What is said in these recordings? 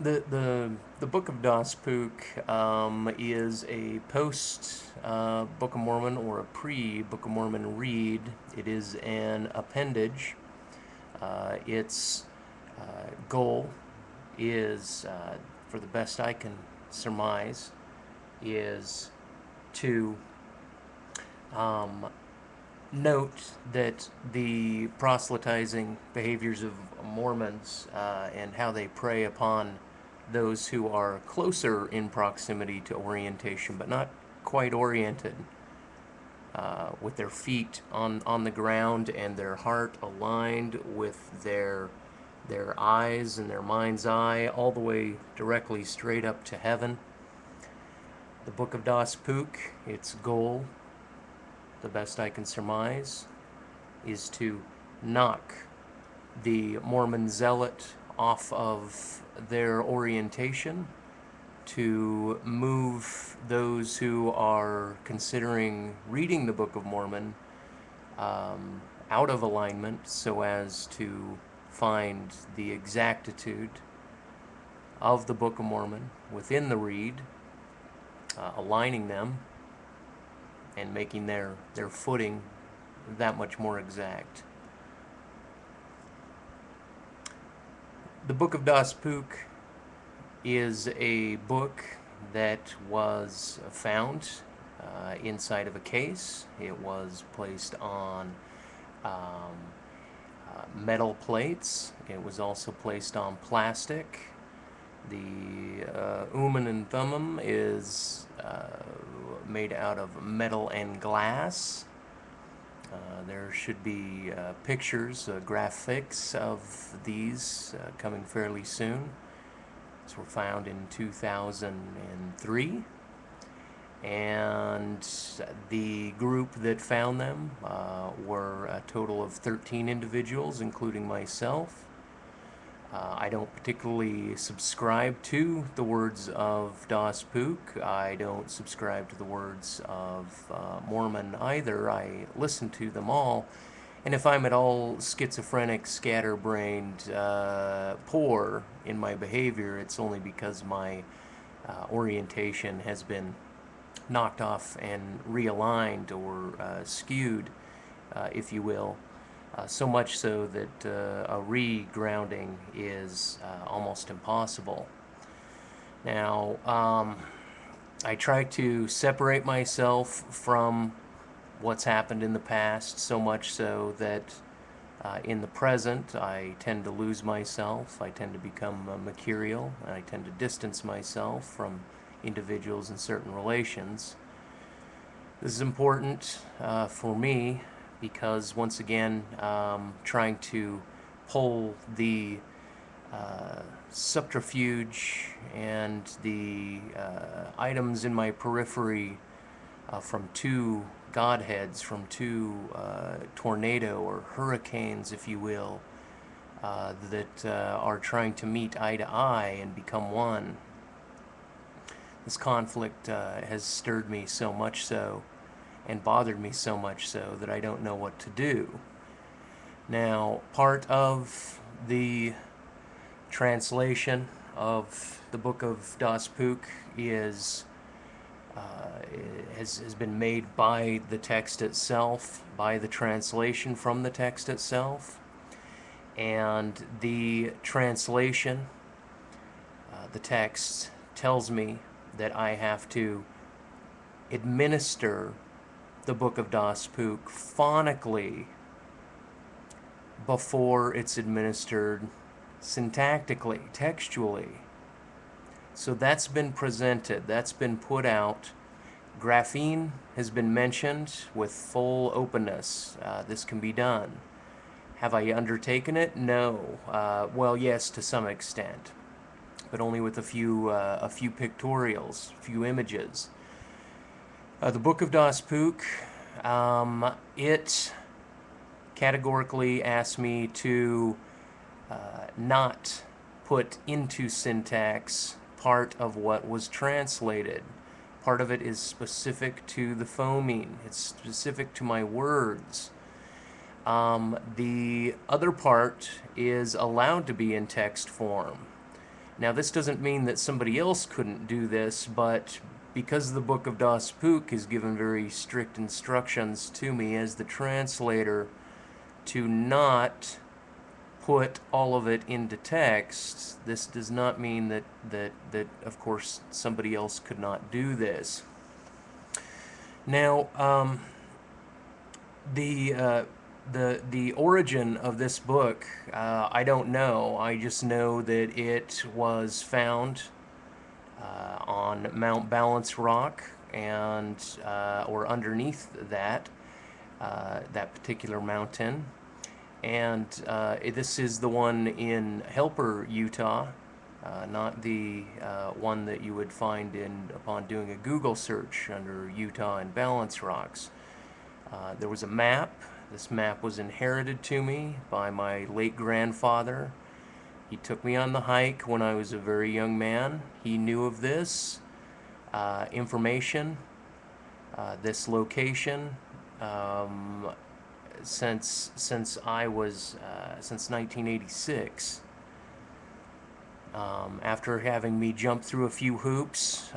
The Book of Dospook is a post Book of Mormon or a pre Book of Mormon read. It is an appendage. Its goal is, for the best I can surmise, is to um, note that the proselytizing behaviors of Mormons and how they prey upon those who are closer in proximity to orientation but not quite oriented, with their feet on the ground and their heart aligned with their eyes and their mind's eye all the way directly straight up to heaven. The Book of Dospook, its goal, the best I can surmise, is to knock the Mormon zealot off of their orientation, to move those who are considering reading the Book of Mormon out of alignment so as to find the exactitude of the Book of Mormon within the read, aligning them and making their footing that much more exact. The Book of Dospook is a book that was found inside of a case. It was placed on metal plates. It was also placed on plastic. The Uman and Thummim is made out of metal and glass. There should be pictures, graphics of these coming fairly soon. These were found in 2003. And the group that found them were a total of 13 individuals, including myself. I don't particularly subscribe to the words of Dospook. I don't subscribe to the words of Mormon either. I listen to them all. And if I'm at all schizophrenic, scatterbrained, poor in my behavior, it's only because my orientation has been knocked off and realigned or skewed, if you will. So much so that a re-grounding is almost impossible. Now, I try to separate myself from what's happened in the past, so much so that in the present I tend to lose myself, I tend to become mercurial, and I tend to distance myself from individuals in certain relations. This is important for me because, once again, trying to pull the subterfuge and the items in my periphery from two godheads, from two tornado or hurricanes, if you will, that are trying to meet eye to eye and become one. This conflict has stirred me so much so and bothered me so much so that I don't know what to do. Now, part of the translation of the Book of Dospook is has been made by the text itself, by the translation from the text itself, and the translation, the text tells me that I have to administer the Book of Dospook phonically before it's administered syntactically, textually. So that's been presented, that's been put out. Graphene has been mentioned with full openness. This can be done. Have I undertaken it? No. Well, yes, to some extent, but only with a few pictorials, a few images. The Book of Dospook, it categorically asks me to not put into syntax part of what was translated. Part of it is specific to the foaming. It's specific to my words. The other part is allowed to be in text form. Now, this doesn't mean that somebody else couldn't do this, but because the Book of Dospook is given very strict instructions to me as the translator to not put all of it into text, this does not mean that of course somebody else could not do this. Now, the origin of this book, I don't know. I just know that it was found on Mount Balance Rock, and or underneath that that particular mountain. And this is the one in Helper, Utah, not the one that you would find upon doing a Google search under Utah and Balance Rocks. There was a map. This map was inherited to me by my late grandfather. He took me on the hike when I was a very young man. He knew of this information, this location, since I was since 1986. After having me jump through a few hoops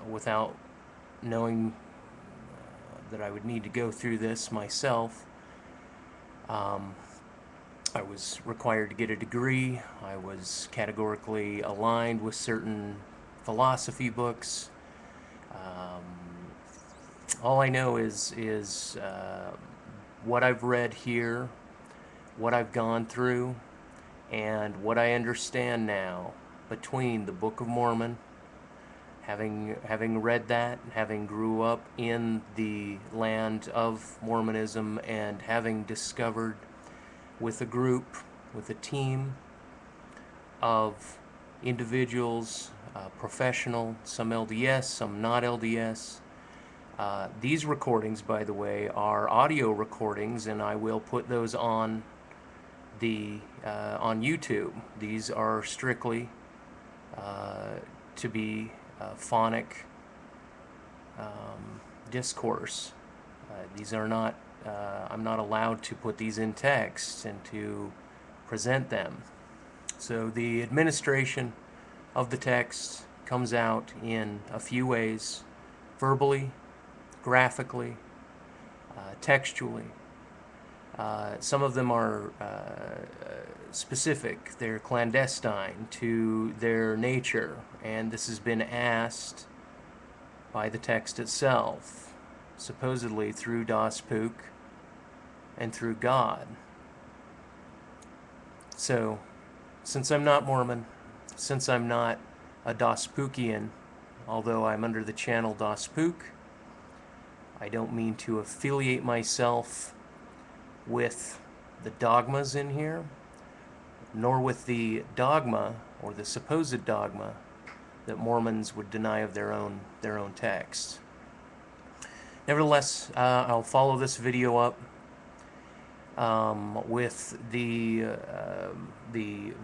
without knowing that I would need to go through this myself, I was required to get a degree. I was categorically aligned with certain philosophy books. All I know is what I've read here, what I've gone through, and what I understand now between the Book of Mormon, having read that, having grew up in the land of Mormonism, and having discovered with a group, with a team of individuals, professional, some LDS, some not LDS. These recordings, by the way, are audio recordings, and I will put those on on YouTube. These are strictly to be phonic discourse. These are not. I'm not allowed to put these in text and to present them. So the administration of the text comes out in a few ways: verbally, graphically, textually. Some of them are specific, they're clandestine to their nature, and this has been asked by the text itself, supposedly through Dospook and through God. So, since I'm not Mormon, since I'm not a Dospookian, although I'm under the channel Dospook, I don't mean to affiliate myself with the dogmas in here, nor with the dogma or the supposed dogma that Mormons would deny of their own text. Nevertheless, I'll follow this video up with the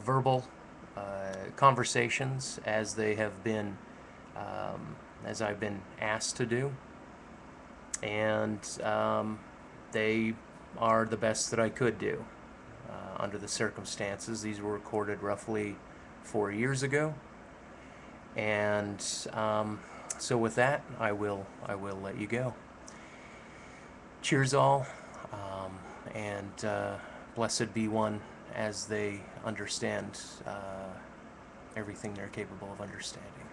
verbal conversations as they have been, as I've been asked to do, and they are the best that I could do under the circumstances. These were recorded roughly 4 years ago, and so with that, I will let you go. Cheers all, and blessed be one as they understand everything they're capable of understanding.